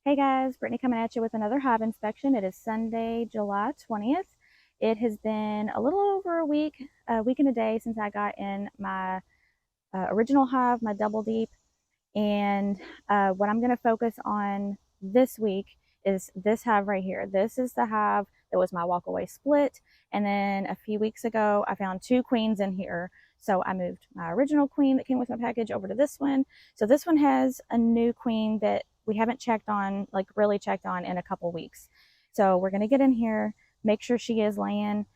Hey guys, Brittany coming at you with another hive inspection. It is Sunday, July 20th. It has been a little over a week and a day since I got in my original hive, my double deep. And what I'm going to focus on this week is this hive right here. This is the hive that was my walkaway split. And then a few weeks ago, I found two queens in here. So I moved my original queen that came with my package over to this one. So this one has a new queen that we haven't checked on, like really checked on in a couple weeks. So we're going to get in here, make sure she is laying,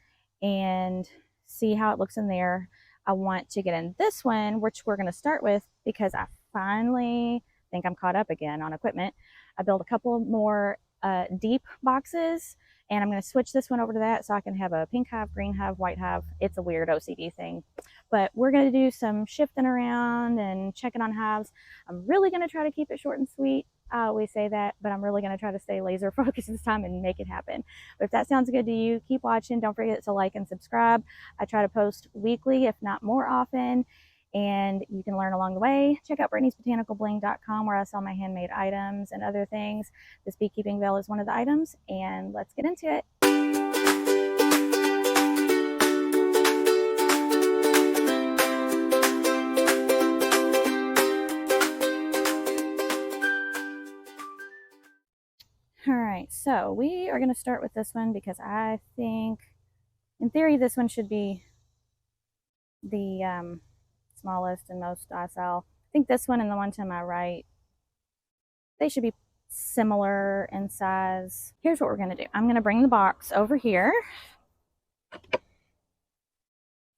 and see how it looks in there. I want to get in this one, which we're going to start with because I finally think I'm caught up again on equipment. I built a couple more deep boxes, and I'm going to switch this one over to that so I can have a pink hive, green hive, white hive. It's a weird OCD thing, but we're going to do some shifting around and checking on hives. I'm really going to try to keep it short and sweet. I always say that, but I'm really going to try to stay laser focused this time and make it happen. But if that sounds good to you, keep watching. Don't forget to like and subscribe. I try to post weekly, if not more often, and you can learn along the way. Check out Brittany'sBotanicalBling.com where I sell my handmade items and other things. This beekeeping veil is one of the items, and let's get into it. All right, so we are going to start with this one because I think, in theory, this one should be the smallest and most docile. I think this one and the one to my right, they should be similar in size. Here's what we're going to do. I'm going to bring the box over here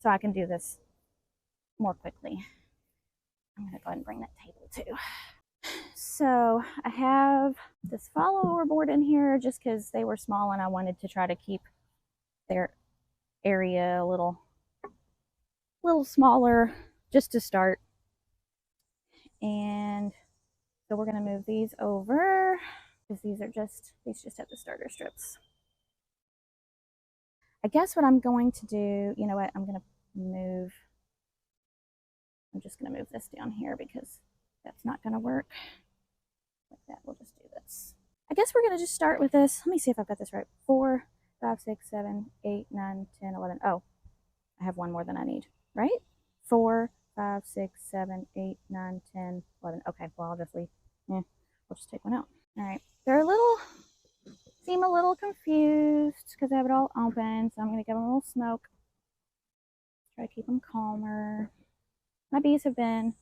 so I can do this more quickly. I'm going to go ahead and bring that table too. So I have this follower board in here just because they were small and I wanted to try to keep their area a little smaller just to start. And so we're going to move these over because these just have the starter strips. I guess what I'm going to do, you know what, I'm just going to move this down here because that's not going to work. Like that, we'll just do this. I guess we're going to just start with this. Let me see if I've got this right. 4, 5, 6, 7, 8, 9, 10, 11. Oh, I have one more than I need, right? 4, 5, 6, 7, 8, 9, 10, 11. Okay, well, I'll just leave. We'll just take one out. All right. They're seem a little confused because I have it all open. So I'm going to give them a little smoke. Try to keep them calmer. My bees have been,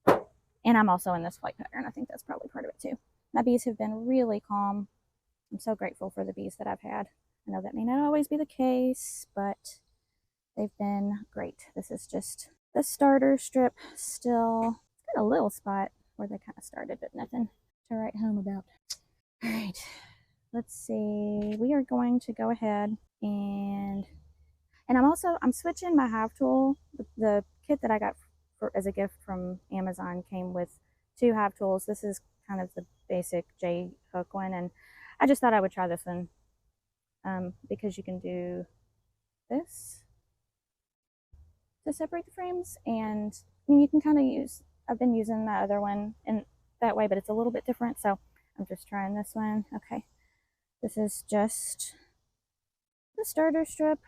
and I'm also in this flight pattern. I think that's probably part of it too. My bees have been really calm. I'm so grateful for the bees that I've had. I know that may not always be the case, but they've been great. This is just the starter strip still. It's got a little spot where they kind of started, but nothing to write home about. All right, let's see. We are going to go ahead and I'm switching my hive tool. The kit that I got as a gift from Amazon came with 2 hive tools. This is kind of the basic J hook one, and I just thought I would try this one because you can do this to separate the frames, and I mean, you can kind of I've been using my other one in that way, but it's a little bit different, so I'm just trying this one. Okay, this is just the starter strip.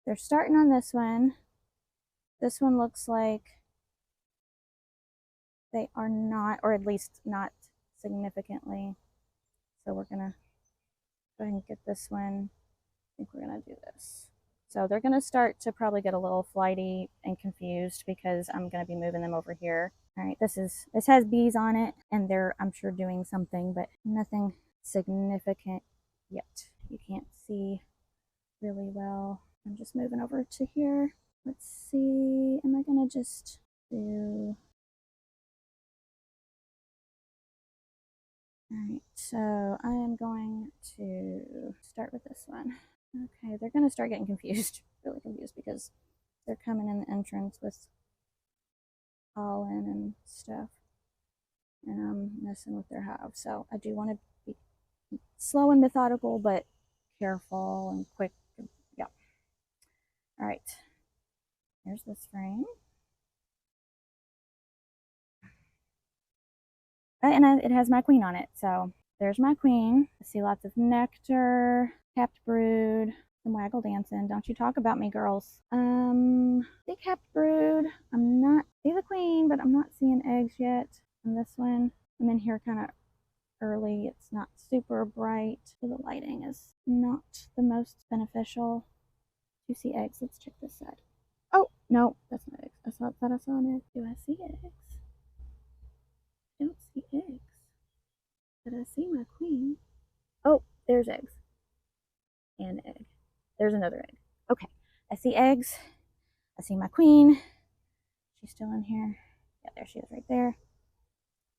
They're starting on this one. This one looks like they are not, or at least not significantly. So we're gonna go ahead and get this one. I think we're gonna do this. So they're gonna start to probably get a little flighty and confused because I'm gonna be moving them over here. All right, this has bees on it, and they're, I'm sure, doing something, but nothing significant yet. You can't see really well. I'm just moving over to here. Let's see, am I gonna just do, all right, so I am going to start with this one. Okay, they're gonna start getting confused, really confused, because they're coming in the entrance with pollen and stuff, and I'm messing with their hive. So I do want to be slow and methodical, but careful and quick. Yeah. All right, here's this frame. And it has my queen on it. So there's my queen. I see lots of nectar, capped brood, some waggle dancing. Don't you talk about me, girls. The capped brood. I'm not see the queen, but I'm not seeing eggs yet on this one. I'm in here kind of early. It's not super bright. So the lighting is not the most beneficial to see eggs. Let's check this side. Oh, no, that's not eggs. I thought I saw an egg. Do I see eggs? I don't see eggs. But I see my queen. Oh, there's eggs. And egg. There's another egg. Okay, I see eggs. I see my queen. She's still in here. Yeah, there she is right there.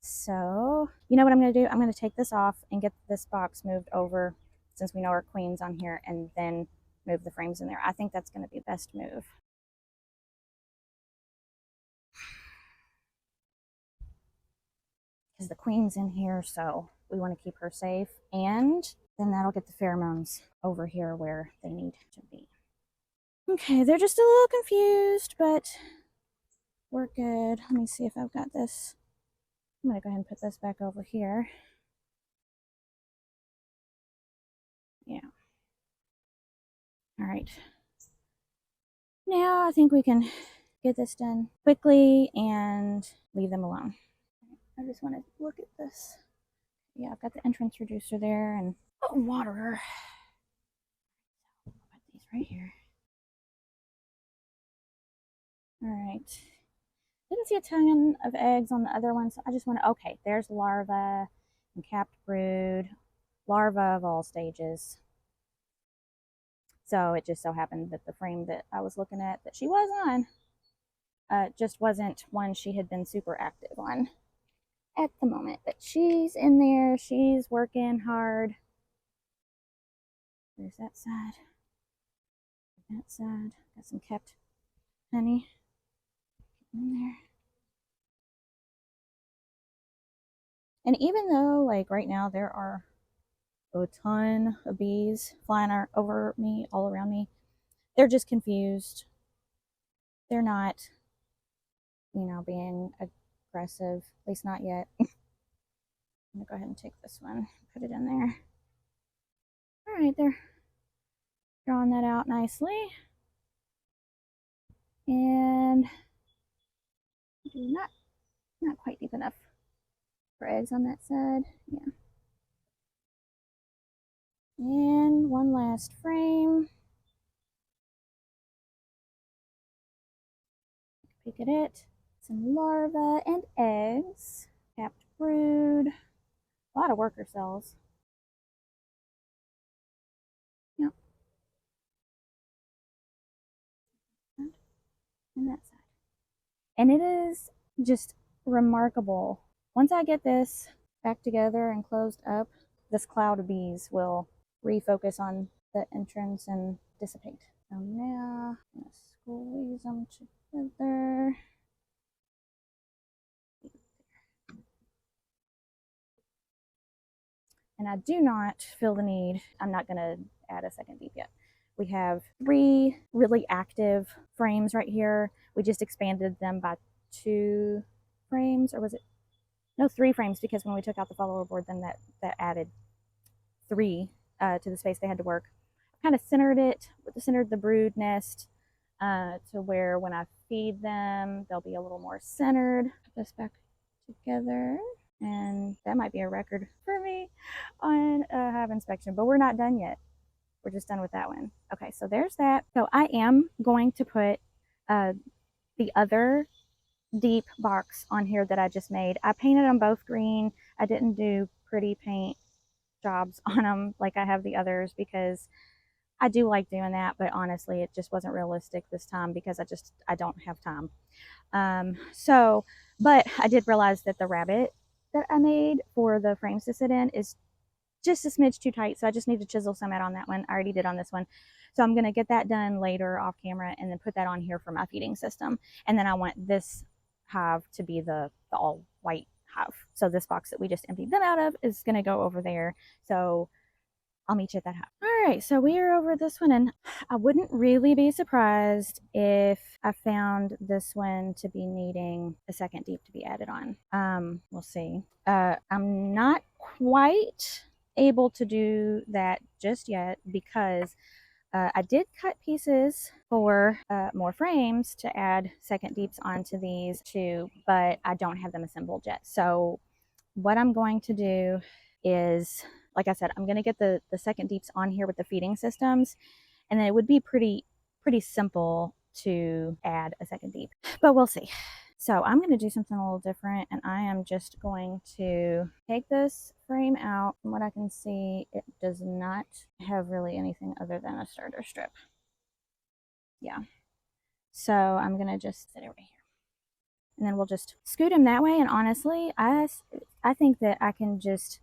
So, you know what I'm going to do? I'm going to take this off and get this box moved over since we know our queen's on here, and then move the frames in there. I think that's going to be the best move. Because the queen's in here, so we want to keep her safe, and then that'll get the pheromones over here where they need to be. Okay, they're just a little confused, but we're good. Let me see if I've got this. I'm going to go ahead and put this back over here. Yeah. All right. Now I think we can get this done quickly and leave them alone. I just want to look at this. Yeah, I've got the entrance reducer there and waterer. I'll put these right here. All right. Didn't see a ton of eggs on the other one, so I just want to, okay, there's larva and capped brood, larva of all stages. So it just so happened that the frame that I was looking at that she was on just wasn't one she had been super active on at the moment. But she's in there, she's working hard. There's that side. That side. Got some kept honey in there. And even though, like, right now there are a ton of bees flying over me, all around me, they're just confused. They're not, being aggressive, at least not yet. I'm gonna go ahead and take this one, put it in there. All right, they're drawing that out nicely. And not quite deep enough for eggs on that side. Yeah. And one last frame. Peek at it. Some larvae and eggs. Capped brood. A lot of worker cells. Yep. And that side. And it is just remarkable. Once I get this back together and closed up, this cloud of bees will refocus on the entrance and dissipate. So now I'm going to squeeze them together. And I do not feel the need, I'm not going to add a second deep yet. We have 3 really active frames right here. We just expanded them by 2 frames, or was it? No, 3 frames, because when we took out the follower board, then that added 3 to the space they had to work. Kind of centered the brood nest to where when I feed them, they'll be a little more centered. Put this back together. And that might be a record for me on a hive inspection, but we're not done yet. We're just done with that one. Okay, so there's that. So I am going to put the other deep box on here that I just made. I painted them both green. I didn't do pretty paint jobs on them like I have the others because I do like doing that, but honestly, it just wasn't realistic this time because I don't have time. But I did realize that the rabbit that I made for the frames to sit in is just a smidge too tight, so I just need to chisel some out on that one. I already did on this one. So I'm going to get that done later off camera and then put that on here for my feeding system. And then I want this hive to be the all white hive. So this box that we just emptied them out of is going to go over there. So I'll meet you at that house. All right, so we are over this one, and I wouldn't really be surprised if I found this one to be needing a second deep to be added on. We'll see. I'm not quite able to do that just yet because I did cut pieces for more frames to add second deeps onto these too, but I don't have them assembled yet. So what I'm going to do is, like I said, I'm going to get the second deeps on here with the feeding systems, and then it would be pretty simple to add a second deep, but we'll see. So I'm going to do something a little different, and I am just going to take this frame out. From what I can see, it does not have really anything other than a starter strip. Yeah. So I'm going to just sit it right here. And then we'll just scoot him that way. And honestly, I think that I can just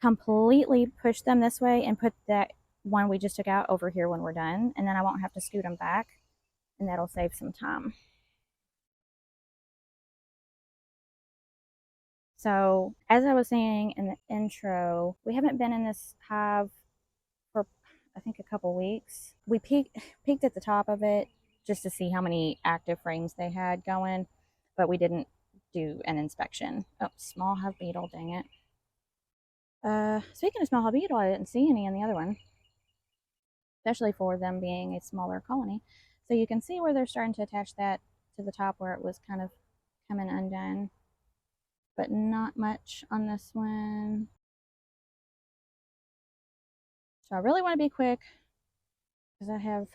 completely push them this way and put that one we just took out over here when we're done. And then I won't have to scoot them back, and that'll save some time. So as I was saying in the intro, we haven't been in this hive for I think a couple weeks. We peeked at the top of it just to see how many active frames they had going, but we didn't do an inspection. Oh, small hive beetle, dang it. Speaking of small hive beetle, I didn't see any in the other one, especially for them being a smaller colony. So you can see where they're starting to attach that to the top where it was kind of coming undone, but not much on this one. So I really want to be quick because I have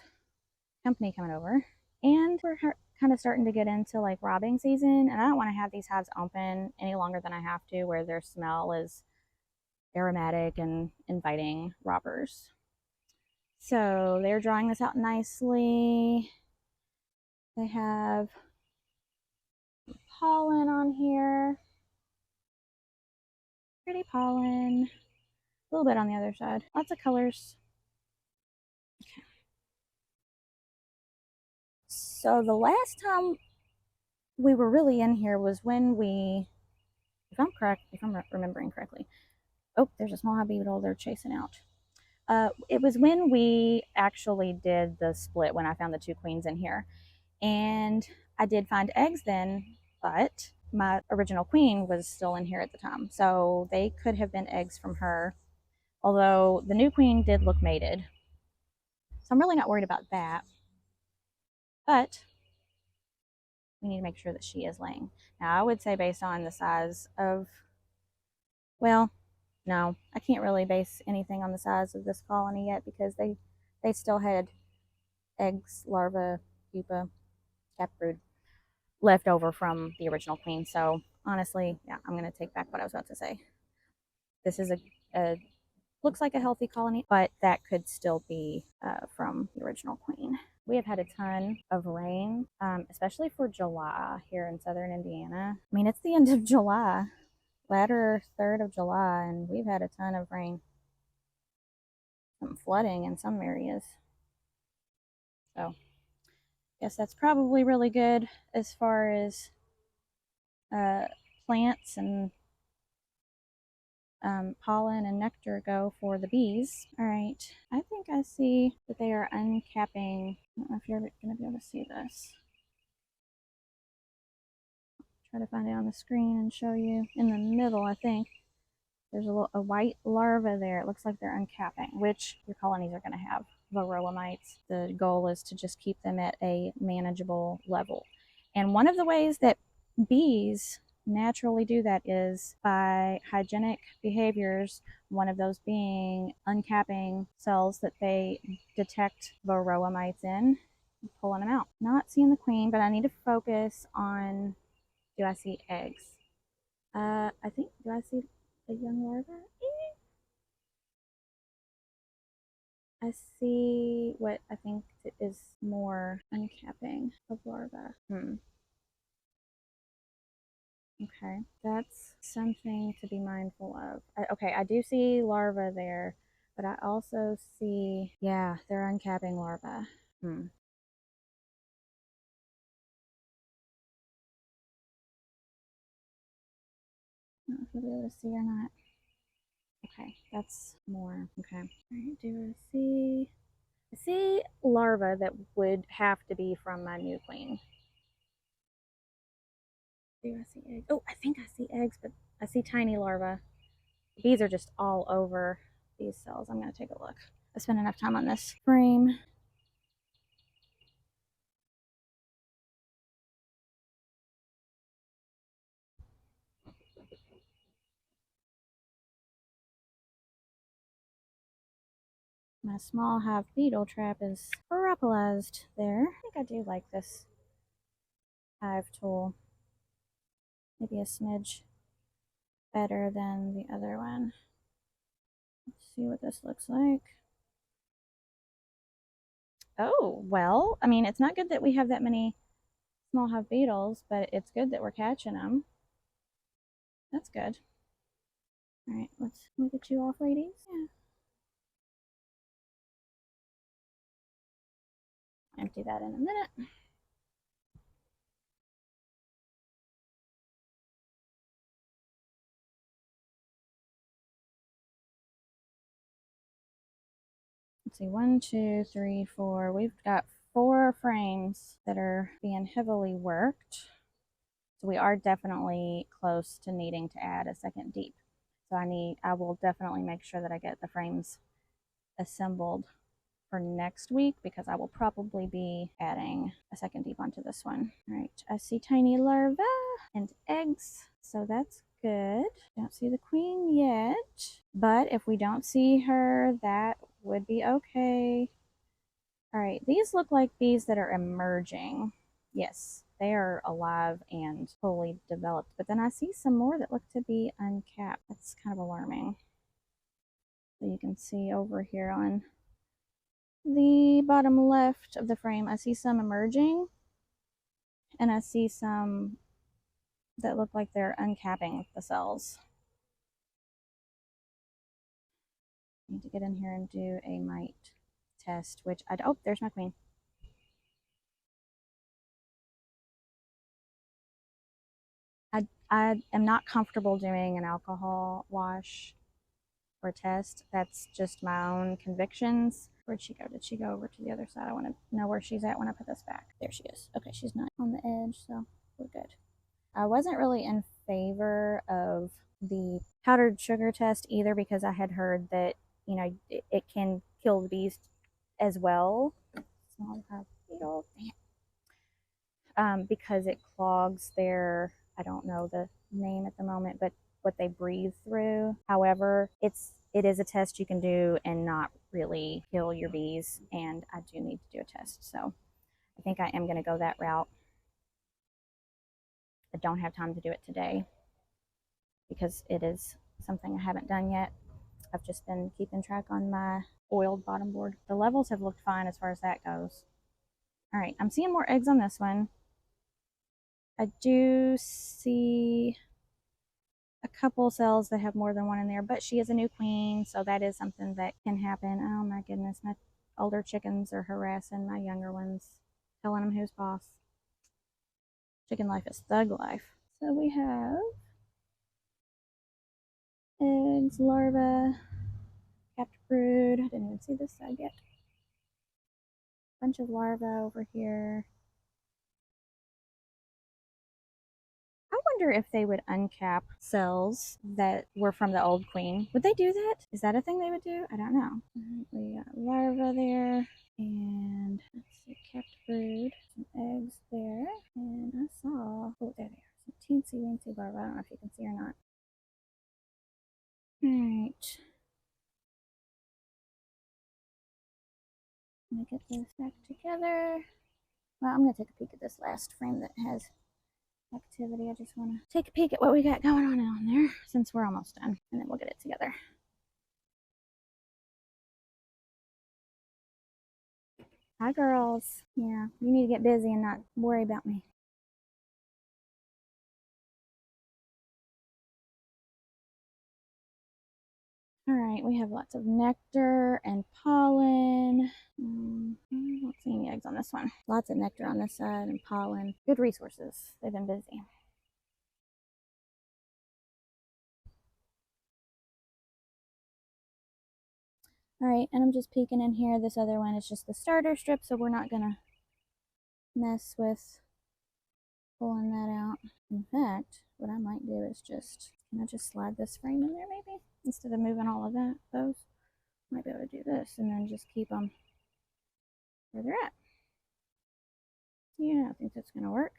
company coming over, and we're kind of starting to get into like robbing season, and I don't want to have these hives open any longer than I have to, where their smell is aromatic and inviting robbers. So they're drawing this out nicely. They have pollen on here, pretty pollen, a little bit on the other side, lots of colors. Okay. So the last time we were really in here was when we, if I'm remembering correctly. Oh, there's a small hive beetle they're chasing out. It was when we actually did the split, when I found the two queens in here. And I did find eggs then, but my original queen was still in here at the time. So they could have been eggs from her, although the new queen did look mated. So I'm really not worried about that. But we need to make sure that she is laying. Now, I would say based on the size of, well, no, I can't really base anything on the size of this colony yet because they still had eggs, larvae, pupa, cap brood left over from the original queen. So honestly, yeah, I'm going to take back what I was about to say. This is a looks like a healthy colony, but that could still be from the original queen. We have had a ton of rain, especially for July here in southern Indiana. I mean, it's the end of July, latter third of July, and we've had a ton of rain. Some flooding in some areas. So, guess that's probably really good as far as plants and pollen and nectar go for the bees. All right, I think I see that they are uncapping. I don't know if you're going to be able to see this. Try to find it on the screen and show you. In the middle, I think there's a white larva there. It looks like they're uncapping, which your colonies are going to have varroa mites. The goal is to just keep them at a manageable level. And one of the ways that bees naturally do that is by hygienic behaviors, one of those being uncapping cells that they detect varroa mites in, pulling them out. Not seeing the queen, but I need to focus on, do I see eggs? I think, do I see a young larva? I see what I think is more uncapping of larva. Okay, that's something to be mindful of. Okay, I do see larvae there, but I also see, yeah, they're uncapping larvae. I don't know if you'll be able to see or not. Okay, that's more. Okay. All right, do I see larvae that would have to be from my new queen. Do I see eggs? Oh, I think I see eggs, but I see tiny larvae. Bees are just all over these cells. I'm going to take a look. I spent enough time on this frame. My small hive beetle trap is paralyzed there. I think I do like this hive tool. Maybe a smidge better than the other one. Let's see what this looks like. Oh, well, I mean, it's not good that we have that many small hive beetles, but it's good that we're catching them. That's good. All right, let's get you off, ladies. Yeah. Empty that in a minute. Let's see, 1, 2, 3, 4. We've got 4 frames that are being heavily worked. So we are definitely close to needing to add a second deep. So I will definitely make sure that I get the frames assembled for next week because I will probably be adding a second deep onto this one. All right, I see tiny larvae and eggs, so that's good. Don't see the queen yet, but if we don't see her, that would be okay. All right, these look like bees that are emerging. Yes, they are alive and fully developed, but then I see some more that look to be uncapped. That's kind of alarming. So you can see over here on the bottom left of the frame, I see some emerging, and I see some that look like they're uncapping the cells. I need to get in here and do a mite test, which oh, there's my queen. I am not comfortable doing an alcohol wash or test. That's just my own convictions. Where'd she go? Did she go over to the other side? I want to know where she's at when I put this back. There she is. Okay, she's not on the edge, so we're good. I wasn't really in favor of the powdered sugar test either because I had heard that, you know, it can kill the bees as well. Small hive beetle, because it clogs their, I don't know the name at the moment, but what they breathe through. However, it is a test you can do and not really kill your bees, and I do need to do a test. So I think I am going to go that route. I don't have time to do it today because it is something I haven't done yet. I've just been keeping track on my oiled bottom board. The levels have looked fine as far as that goes. All right, I'm seeing more eggs on this one. I do see a couple cells that have more than one in there, but she is a new queen, so that is something that can happen. Oh my goodness, my older chickens are harassing my younger ones, telling them who's boss. Chicken life is thug life. So we have eggs, larvae, capped brood. I didn't even see this side yet. Bunch of larvae over here. I wonder if they would uncap cells that were from the old queen. Would they do that? Is that a thing they would do? I don't know. We got larvae there. And let's see, capped brood. Some eggs there. And I saw, oh, there they are. Some teensy weensy larvae. I don't know if you can see or not. Alright. Let me get this back together. Well, I'm going to take a peek at this last frame that has activity. I just want to take a peek at what we got going on there since we're almost done, and then we'll get it together. Hi, girls. Yeah, you need to get busy and not worry about me. All right, we have lots of nectar and pollen. I don't see any eggs on this one. Lots of nectar on this side and pollen. Good resources. They've been busy. All right, and I'm just peeking in here. This other one is just the starter strip, so we're not gonna mess with pulling that out. In fact, what I might do is just, can I just slide this frame in there maybe? Instead of moving all of those. Might be able to do this and then just keep them where they're at. Yeah, I think that's gonna work.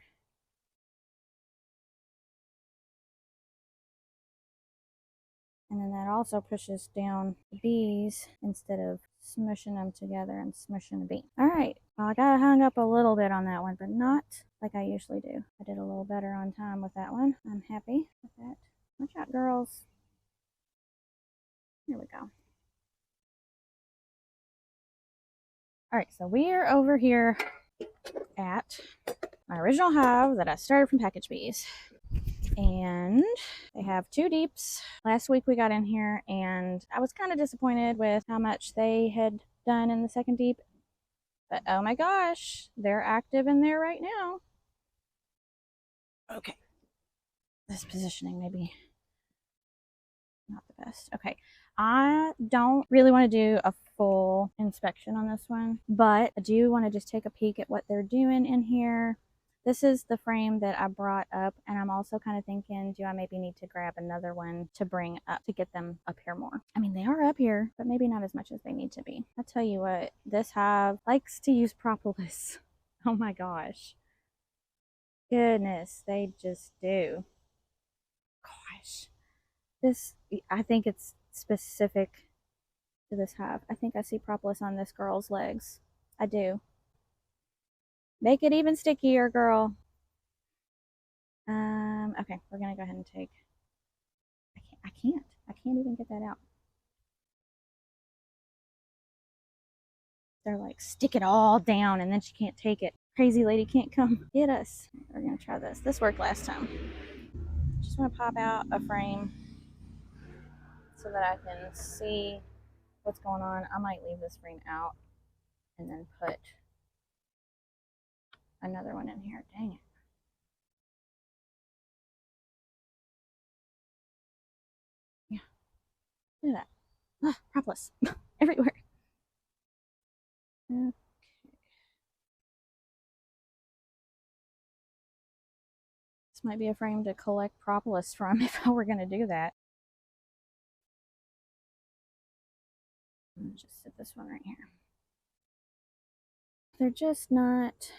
And then that also pushes down the bees instead of smushing them together and smushing the bee. All right, well, I got hung up a little bit on that one, but not like I usually do. I did a little better on time with that one. I'm happy with that. Watch out, girls. Here we go. All right, so we are over here at my original hive that I started from package bees. And they have 2 deeps. Last week we got in here and I was kind of disappointed with how much they had done in the second deep. But oh my gosh, they're active in there right now. Okay. This positioning maybe not the best. Okay. I don't really want to do a full inspection on this one, but I do want to just take a peek at what they're doing in here. This is the frame that I brought up, and I'm also kind of thinking, do I maybe need to grab another one to bring up to get them up here more? I mean, they are up here, but maybe not as much as they need to be. I'll tell you what, this hive likes to use propolis. Oh my gosh. Goodness, they just do. Gosh. This, I think it's specific to this hive. I think I see propolis on this girl's legs. I do. Make it even stickier, girl. Okay, we're gonna go ahead and take. I can't even get that out. They're like, stick it all down, and then she can't take it. Crazy lady can't come get us. We're gonna try this. This worked last time. Just want to pop out a frame so that I can see what's going on. I might leave this frame out and then put another one in here. Dang it. Yeah, look at that. Ah, propolis everywhere. Okay. This might be a frame to collect propolis from if I were going to do that. Just sit this one right here. They're just not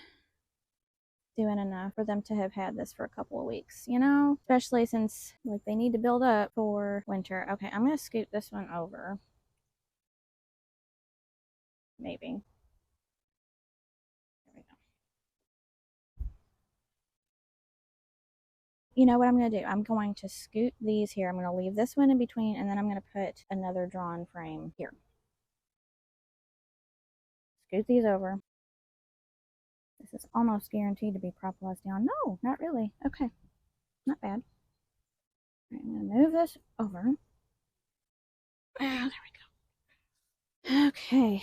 doing enough for them to have had this for a couple of weeks, you know? Especially since like they need to build up for winter. Okay, I'm going to scoot this one over. Maybe. There we go. You know what I'm going to do? I'm going to scoot these here. I'm going to leave this one in between, and then I'm going to put another drawn frame here. Scoot these over. This is almost guaranteed to be propolis down. No, not really. Okay, not bad. All right, I'm going to move this over. Ah, there we go. Okay.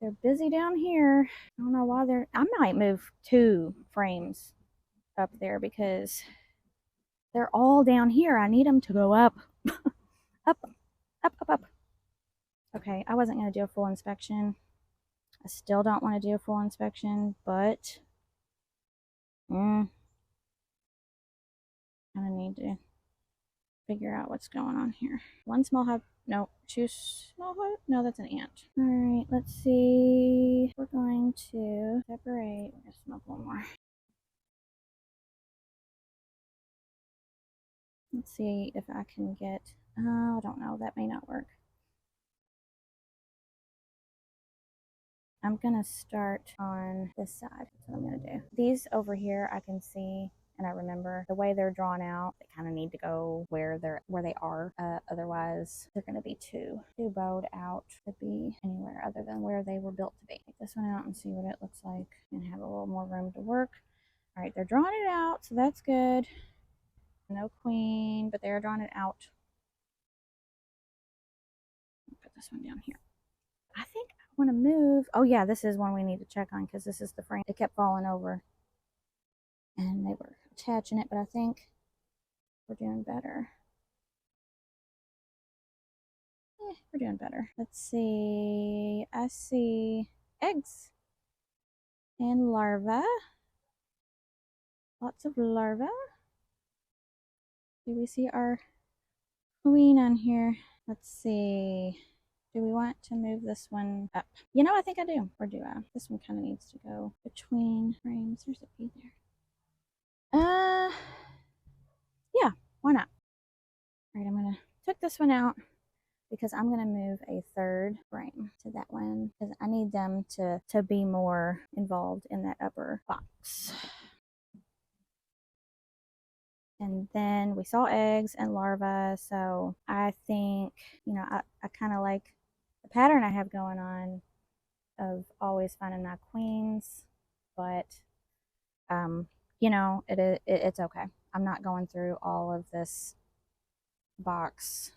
They're busy down here. I don't know why they're. I might move 2 frames up there because they're all down here. I need them to go up. Up, up, up, up. Okay, I wasn't going to do a full inspection. I still don't want to do a full inspection, but kind of need to figure out what's going on here. 1 small hive. No, 2 small hive. No, that's an ant. All right, let's see. We're going to separate. We're going to smoke 1 more. Let's see if I can get. Oh, I don't know. That may not work. I'm gonna start on this side. That's what I'm gonna do. These over here, I can see, and I remember the way they're drawn out. They kind of need to go where they are. Otherwise, they're gonna be too bowed out to be anywhere other than where they were built to be. Take this one out and see what it looks like, and have a little more room to work. All right, they're drawing it out, so that's good. No queen, but they're drawing it out. Put this one down here. I think I want to move. Oh yeah, this is one we need to check on because this is the frame. It kept falling over and they were attaching it, but I think we're doing better. we're doing better. Let's see. I see eggs and larvae. Lots of larvae. Do we see our queen on here? Let's see. Do we want to move this one up? You know, I think I do. Or do I? This one kind of needs to go between frames. There's a bee there. Yeah, why not? All right, I'm gonna took this one out because I'm gonna move a third frame to that one because I need them to be more involved in that upper box. And then we saw eggs and larvae, so I think, you know, I kind of like the pattern I have going on of always finding my queens, but you know, it's okay. I'm not going through all of this box,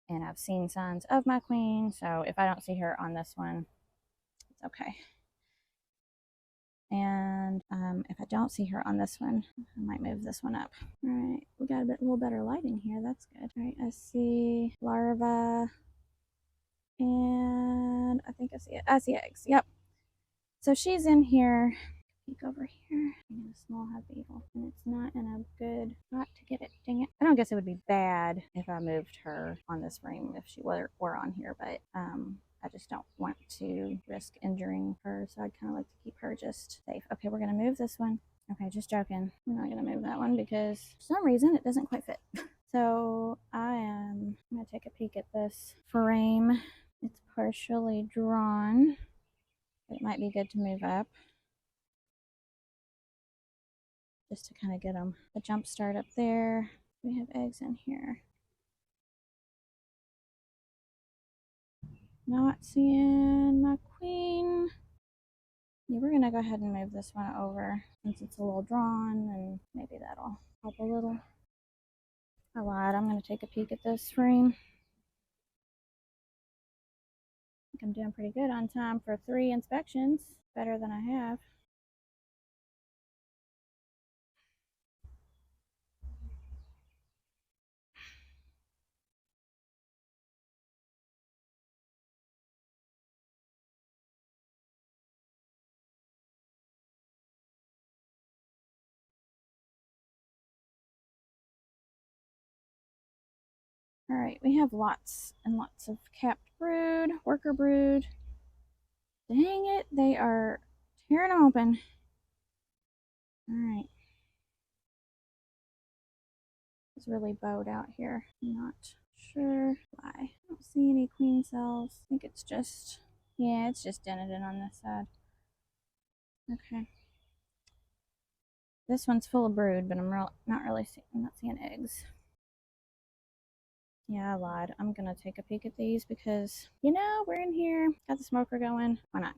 and I've seen signs of my queen, so if I don't see her on this one, it's okay. And if I don't see her on this one, I might move this one up. All right, we got a little better lighting here. That's good. All right, I see larva, and I think I see it. I see eggs. Yep. So she's in here. Peek over here. In a small hive beetle, and it's not in a good spot to get it. Dang it! I don't guess it would be bad if I moved her on this frame if she were on here, but I just don't want to risk injuring her, so I'd kind of like to keep her just safe. Okay, we're gonna move this one. Okay, just joking. We're not gonna move that one because for some reason it doesn't quite fit. So I'm gonna take a peek at this frame. It's partially drawn. It might be good to move up just to kind of get them a jump start up there. We have eggs in here. Not seeing my queen. Yeah, we're gonna go ahead and move this one over since it's a little drawn, and maybe that'll help a little. I lied. I'm gonna take a peek at this frame. I think I'm doing pretty good on time for 3 inspections. Better than I have. All right, we have lots and lots of capped brood, worker brood. Dang it, they are tearing them open. All right. It's really bowed out here. I'm not sure why. I don't see any queen cells. I think it's just, yeah, it's just dented in on this side. Okay. This one's full of brood, but I'm not seeing eggs. Yeah, I lied. I'm gonna take a peek at these because, you know, we're in here, got the smoker going. Why not?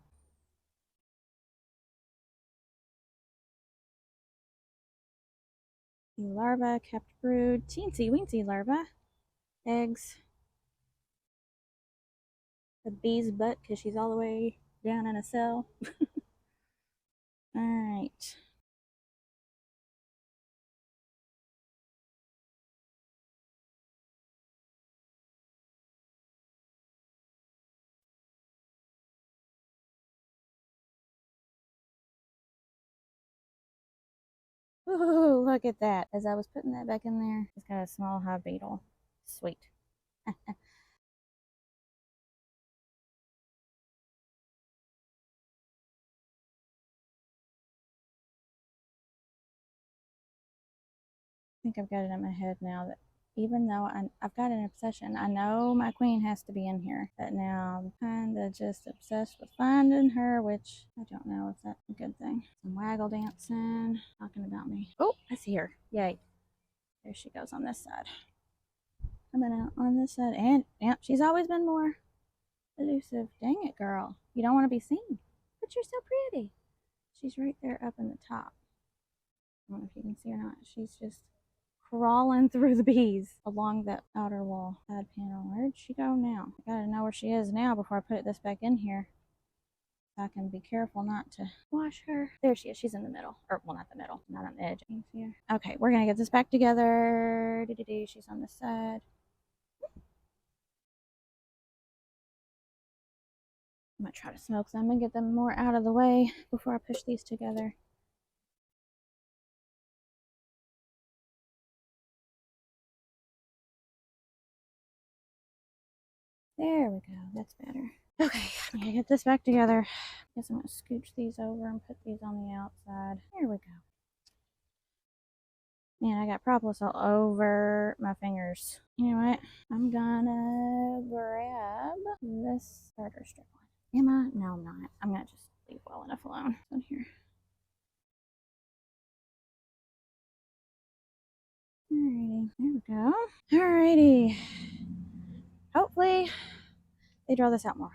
The larva, kept brood, teensy weensy larva, eggs. The bee's butt because she's all the way down in a cell. All right. Ooh, look at that. As I was putting that back in there, it's got a small hive beetle. Sweet. I think I've got it in my head now that even though I've got an obsession, I know my queen has to be in here, but now I'm kind of just obsessed with finding her, which I don't know if that's a good thing. Some waggle dancing, talking about me. Oh, I see her. Yay. There she goes on this side. Coming out on this side, and yep, she's always been more elusive. Dang it, girl. You don't want to be seen, but you're so pretty. She's right there up in the top. I don't know if you can see or not. She's just crawling through the bees along that outer wall side panel. Where'd she go now? I gotta know where she is now before I put this back in here. So I can be careful not to wash her. There she is. She's in the middle. Or, well, not the middle. Not on the edge. You can see her. Okay, we're gonna get this back together. She's on this side. I'm gonna try to smoke them and get them more out of the way before I push these together. There we go, that's better. Okay, I'm gonna get this back together. Guess I'm gonna scooch these over and put these on the outside. There we go. Man, I got propolis all over my fingers. You know what? I'm gonna grab this starter strip one. Am I? No, I'm not. I'm gonna just leave well enough alone. On here. Alrighty, there we go. Alrighty. Hopefully they draw this out more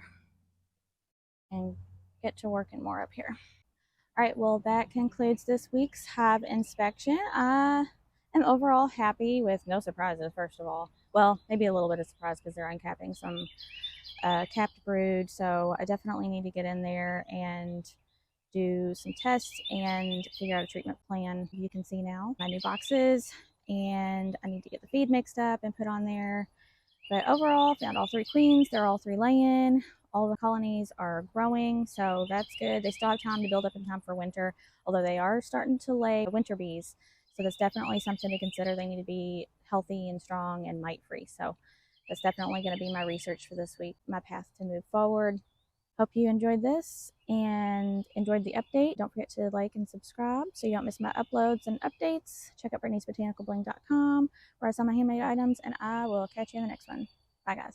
and get to working more up here. All right, well, that concludes this week's hive inspection. I am overall happy with no surprises, first of all. Well, maybe a little bit of surprise because they're uncapping some capped brood. So I definitely need to get in there and do some tests and figure out a treatment plan. You can see now my new boxes, and I need to get the feed mixed up and put on there. But overall, found all three queens. They're all three laying. All the colonies are growing, so that's good. They still have time to build up in time for winter, although they are starting to lay winter bees. So that's definitely something to consider. They need to be healthy and strong and mite-free. So that's definitely going to be my research for this week, my path to move forward. Hope you enjoyed this and enjoyed the update. Don't forget to like and subscribe so you don't miss my uploads and updates. Check out Brittany'sBotanicalBling.com where I sell my handmade items, and I will catch you in the next one. Bye, guys.